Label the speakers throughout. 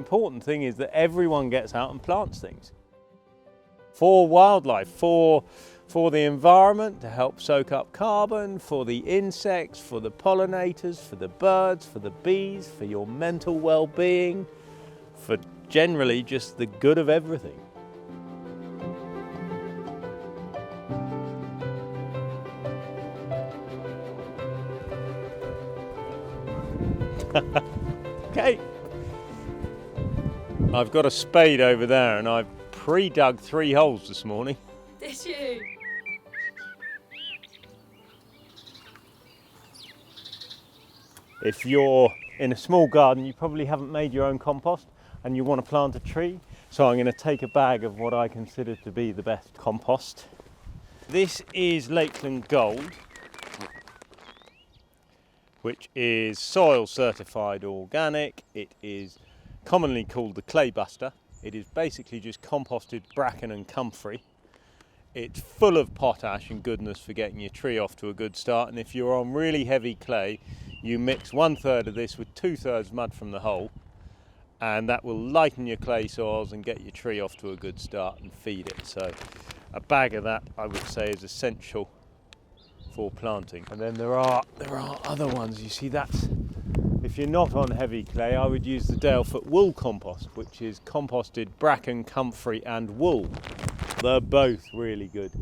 Speaker 1: important thing is that everyone gets out and plants things. For wildlife, for the environment, to help soak up carbon, for the insects, for the pollinators, for the birds, for the bees, for your mental well-being, for generally just the good of everything. Okay, I've got a spade over there and I've pre-dug 3 holes this morning.
Speaker 2: Did you?
Speaker 1: If you're in a small garden, you probably haven't made your own compost and you want to plant a tree. So I'm going to take a bag of what I consider to be the best compost. This is Lakeland Gold, which is soil certified organic. It is commonly called the clay buster. It is basically just composted bracken and comfrey. It's full of potash and goodness for getting your tree off to a good start. And if you're on really heavy clay, you mix 1/3 of this with 2/3 mud from the hole, and that will lighten your clay soils and get your tree off to a good start and feed it. So a bag of that, I would say, is essential for planting. And then there are other ones. You see, that's, if you're not on heavy clay, I would use the Dalefoot wool compost, which is composted bracken, comfrey and wool. They're both really good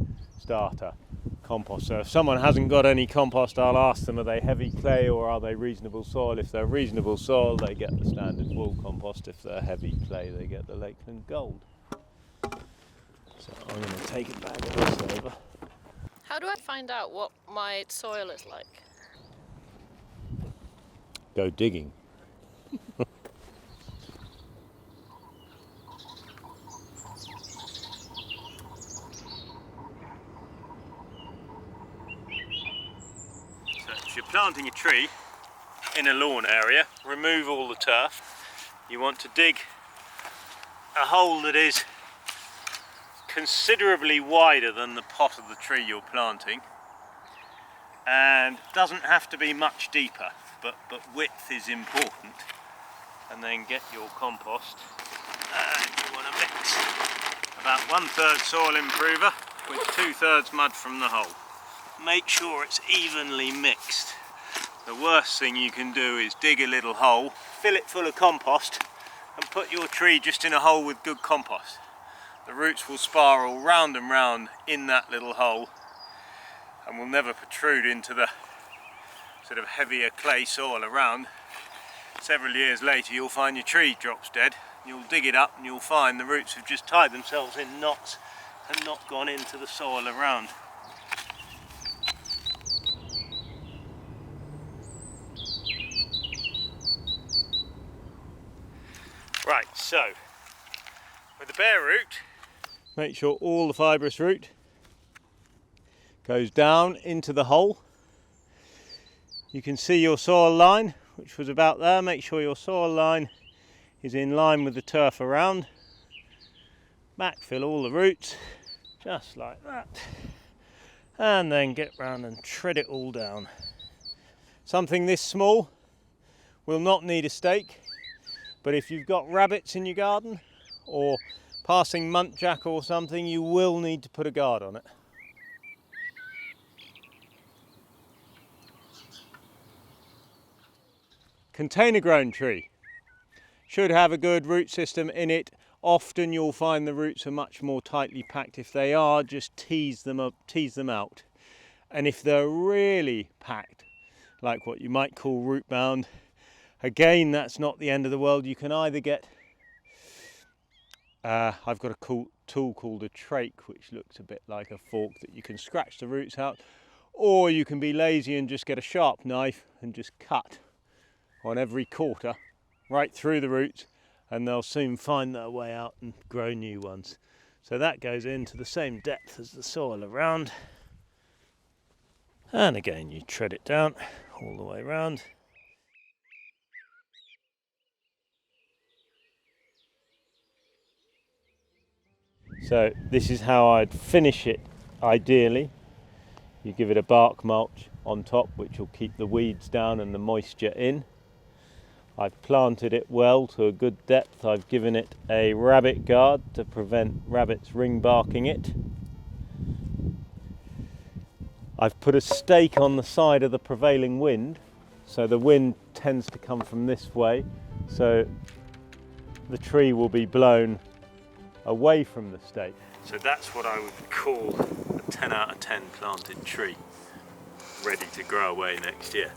Speaker 1: starter compost. So if someone hasn't got any compost, I'll ask them, are they heavy clay or are they reasonable soil? If they're reasonable soil, they get the standard wool compost. If they're heavy clay, they get the Lakeland Gold. So I'm going to take a bag of this over.
Speaker 2: How do I find out what my soil is like?
Speaker 1: Go digging. So if you're planting a tree in a lawn area, remove all the turf. You want to dig a hole that is considerably wider than the pot of the tree you're planting, and doesn't have to be much deeper, but width is important. And then get your compost, and you want to mix about 1/3 soil improver with 2/3 mud from the hole. Make sure it's evenly mixed. The worst thing you can do is dig a little hole, fill it full of compost and put your tree just in a hole with good compost. The roots will spiral round and round in that little hole and will never protrude into the sort of heavier clay soil around. Several years later you'll find your tree drops dead. You'll dig it up and you'll find the roots have just tied themselves in knots and not gone into the soil around. Right, so with the bare root, make sure all the fibrous root goes down into the hole. You can see your soil line, which was about there. Make sure your soil line is in line with the turf around. Backfill all the roots, just like that. And then get round and tread it all down. Something this small will not need a stake, but if you've got rabbits in your garden or passing muntjac or something, you will need to put a guard on it. Container grown tree should have a good root system in it. Often you'll find the roots are much more tightly packed. If they are, just tease them up, tease them out. And if they're really packed, like what you might call root bound, again, that's not the end of the world. You can either get, I've got a cool tool called a trach, which looks a bit like a fork that you can scratch the roots out, or you can be lazy and just get a sharp knife and just cut on every quarter right through the roots, and they'll soon find their way out and grow new ones. So that goes into the same depth as the soil around. And again, you tread it down all the way around. So this is how I'd finish it ideally. You give it a bark mulch on top, which will keep the weeds down and the moisture in. I've planted it well to a good depth. I've given it a rabbit guard to prevent rabbits ring barking it. I've put a stake on the side of the prevailing wind, so the wind tends to come from this way, so the tree will be blown away from the stake. So that's what I would call a 10 out of 10 planted tree, ready to grow away next year.